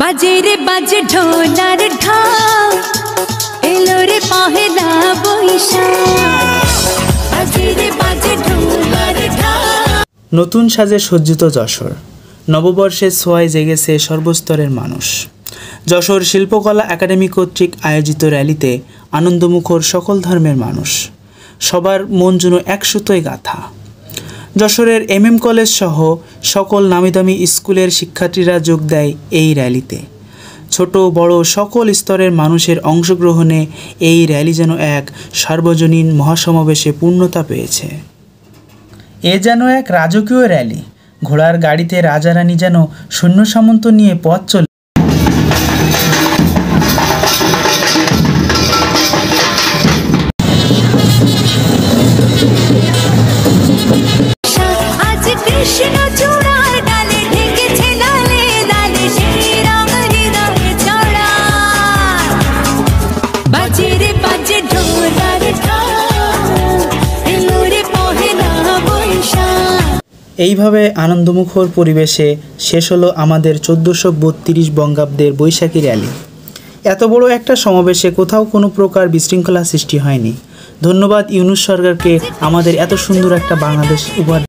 বাজে রে বাজে ঢোলার ঢাক, এলো রে পহেলা বৈশাখ। বাজে রে বাজে ঢোলার ঢাক। নতুন সাজে সজ্জিত যশোর, নববর্ষের ছোঁয়ায় জেগেছে সর্বস্তরের মানুষ। যশোর শিল্পকলা একাডেমি কর্তৃক আয়োজিত র্যালিতে আনন্দমুখর সকল ধর্মের মানুষ, সবার মন যেন এক সুতোয় গাঁথা। যশোরের MM কলেজ সহ সকল নামিদামি স্কুলের শিক্ষার্থীরা যোগ দেয় এই র্যালিতে। ছোট বড় সকল স্তরের মানুষের অংশগ্রহণে এই র্যালি যেন এক সার্বজনীন মহাসমাবেশে পূর্ণতা পেয়েছে। এ যেন এক রাজকীয় র্যালি, ঘোড়ার গাড়িতে রাজারানী যেন সৈন্য সামন্ত নিয়ে পথ চলে। এইভাবে আনন্দমুখর পরিবেশে শেষ হলো আমাদের 1432 বঙ্গাব্দের বৈশাখী র্যালি। এত বড় একটা সমাবেশে কোথাও কোনো প্রকার বিশৃঙ্খলা সৃষ্টি হয়নি। ধন্যবাদ ইউনূস সরকারকে আমাদের এত সুন্দর একটা বাংলাদেশ উপহার